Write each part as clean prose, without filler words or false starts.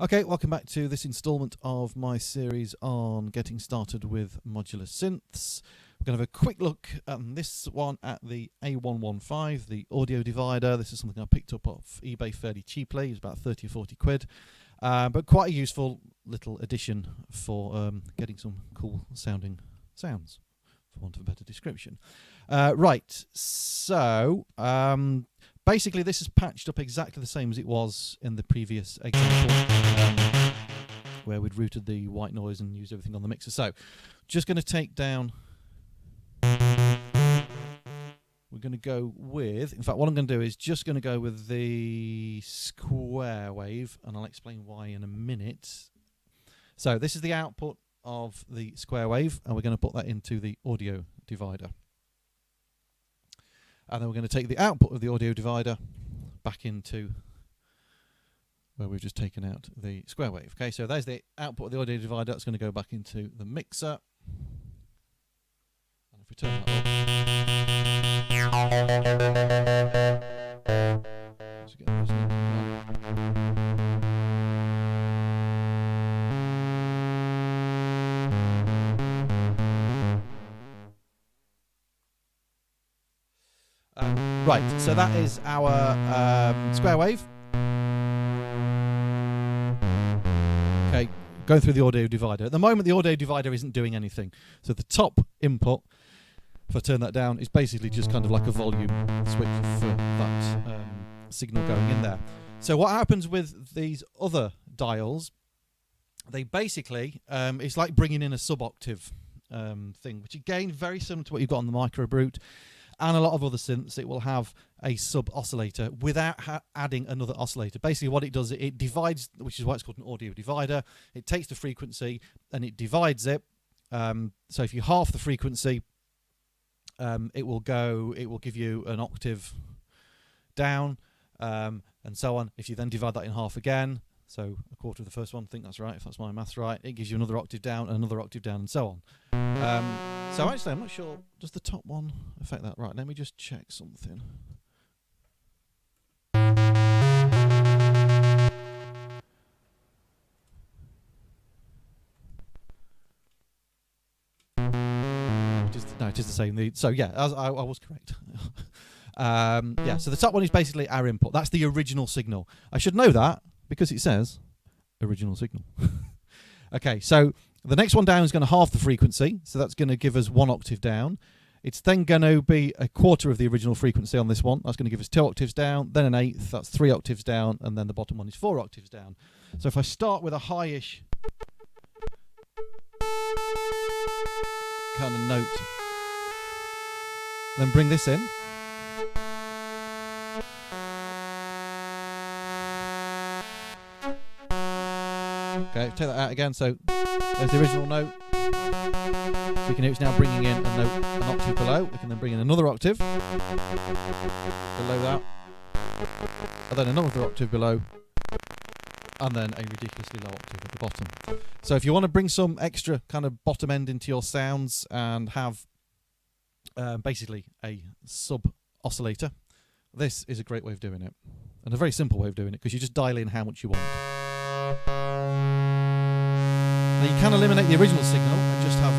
Okay, welcome back to this instalment of my series on getting started with modular synths. We're going to have a quick look at this one at the A115, the audio divider. This is something I picked up off eBay fairly cheaply. It was about 30 or 40 quid, but quite a useful little addition for getting some cool sounding sounds, for want of a better description. Right, so basically this is patched up exactly the same as it was in the previous example, where we'd routed the white noise and used everything on the mixer. So just going to take down, we're going to go with, in fact what I'm going to do is just going to go with the square wave, and I'll explain why in a minute. So this is the output of the square wave, and we're going to put that into the audio divider. And then we're going to take the output of the audio divider back into where we've just taken out the square wave. Okay, so there's the output of the audio divider. That's going to go back into the mixer. And if we turn that up, let's get those in. Right, so that is our square wave. Okay, going through the audio divider. At the moment, the audio divider isn't doing anything. So the top input, if I turn that down, is basically just kind of like a volume switch for that signal going in there. So what happens with these other dials, they basically, it's like bringing in a sub-octave thing, which again, very similar to what you've got on the micro brute. And a lot of other synths, it will have a sub-oscillator without adding another oscillator. Basically what it does, it divides, which is why it's called an audio divider. It takes the frequency and it divides it. So if you half the frequency, it will give you an octave down, and so on. If you then divide that in half again, so a quarter of the first one, I think that's right, if that's my maths right, it gives you another octave down, another octave down, and so on. So actually, I'm not sure, does the top one affect that? Right, let me just check something. No, it is the same. So yeah, I was correct. Yeah, so the top one is basically our input. That's the original signal. I should know that because it says original signal. Okay, so the next one down is going to halve the frequency, so that's going to give us 1 octave down. It's then going to be a quarter of the original frequency on this one. That's going to give us 2 octaves down, then an eighth, that's 3 octaves down, and then the bottom one is 4 octaves down. So if I start with a highish kind of note, then bring this in. Okay, take that out again, so there's the original note. So we can hear it's now bringing in a note an octave below. We can then bring in another octave below that, and then another octave below, and then a ridiculously low octave at the bottom. So if you want to bring some extra kind of bottom end into your sounds and have basically a sub-oscillator, this is a great way of doing it. And a very simple way of doing it, because you just dial in how much you want. Now you can eliminate the original signal and just have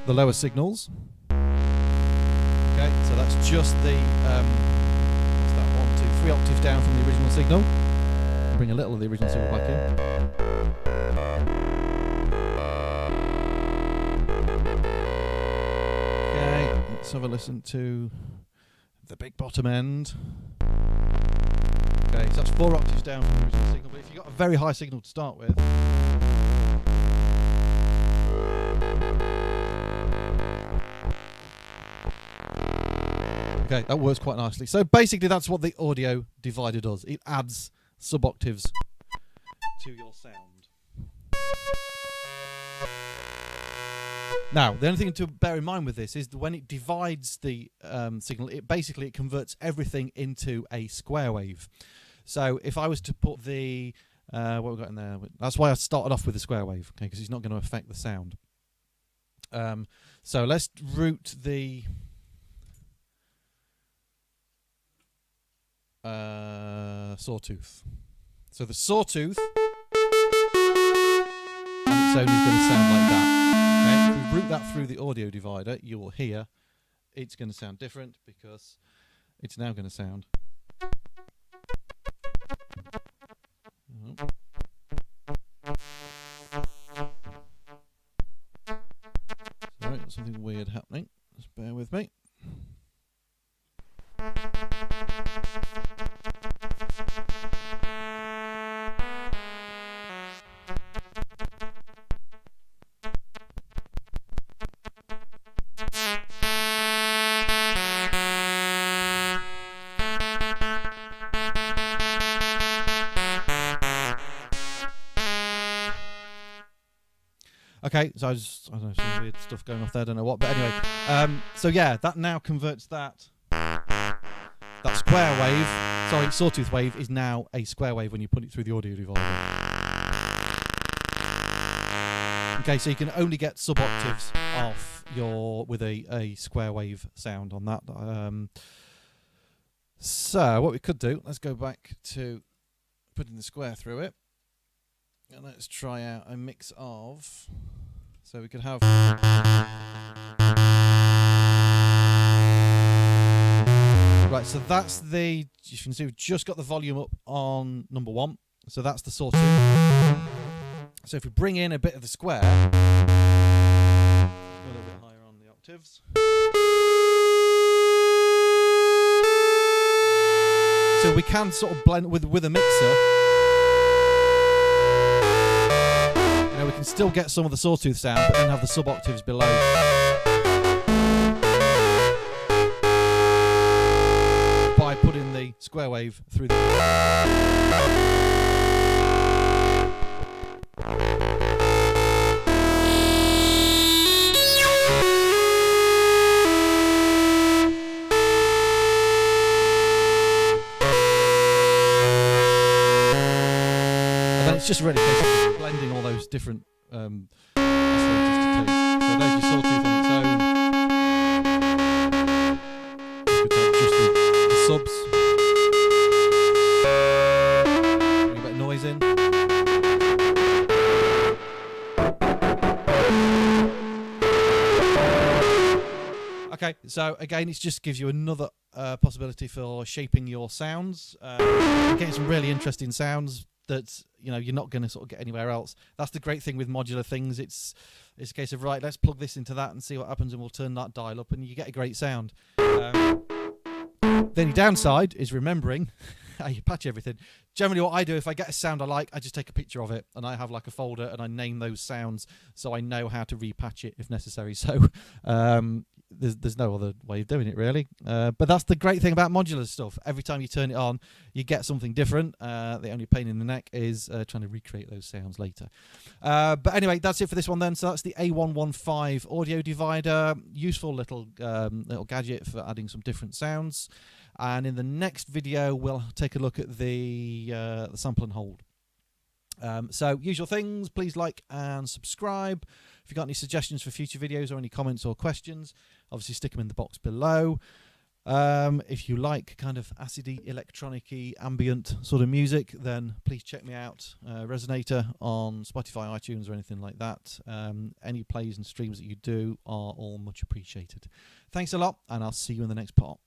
the lower signals. Okay, so that's just the what's that, 1, 2, 3 octaves down from the original signal. Bring a little of the original signal back in. Okay, let's have a listen to the big bottom end. Okay, so that's 4 octaves down from the original signal, but if you've got a very high signal to start with, okay, that works quite nicely. So basically that's what the audio divider does. It adds sub-octaves to your sound. Now, the only thing to bear in mind with this is that when it divides the signal, it converts everything into a square wave. So if I was to put the, what we've got in there, that's why I started off with the square wave, okay, because it's not going to affect the sound. So let's route the sawtooth. So the sawtooth on its own is going to sound like that. Okay? If we route that through the audio divider, you will hear it's going to sound different because it's now going to sound. Sorry, got something weird happening. Just bear with me. Okay, so I don't know, some weird stuff going off there, I don't know what, but anyway. So yeah, that now converts that square wave, sorry, sawtooth wave is now a square wave when you put it through the audio divider. Okay, so you can only get sub-octaves off with a square wave sound on that. So what we could do, let's go back to putting the square through it. And let's try out a mix of, so we could have, right, so that's the, you can see we've just got the volume up on number 1, so that's the sawtooth. So if we bring in a bit of the square, a little bit higher on the octaves. So we can sort of blend with a mixer. We can still get some of the sawtooth sound, but then have the sub-octaves below. By putting the square wave through the... And then it's just really a case of blending all those different oscillators to please. So there's your sawtooth on its own. You could take just the subs. Bring a bit of noise in. Okay, so again, it just gives you another possibility for shaping your sounds. Getting some really interesting sounds that you're not going to sort of get anywhere else. That's the great thing with modular things. It's a case of, right, let's plug this into that and see what happens, and we'll turn that dial up, and you get a great sound. Then your downside is remembering how you patch everything. Generally, what I do, if I get a sound I like, I just take a picture of it, and I have like a folder, and I name those sounds so I know how to repatch it if necessary. So there's no other way of doing it, really. But that's the great thing about modular stuff. Every time you turn it on, you get something different. The only pain in the neck is trying to recreate those sounds later. But anyway, that's it for this one then. So that's the A115 audio divider. Useful little gadget for adding some different sounds. And in the next video, we'll take a look at the sample and hold. So usual things, please like and subscribe. If you've got any suggestions for future videos or any comments or questions, obviously stick them in the box below. If you like kind of acidy, electronic-y, ambient sort of music, then please check me out, Rezzonator on Spotify, iTunes, or anything like that. Any plays and streams that you do are all much appreciated. Thanks a lot, and I'll see you in the next part.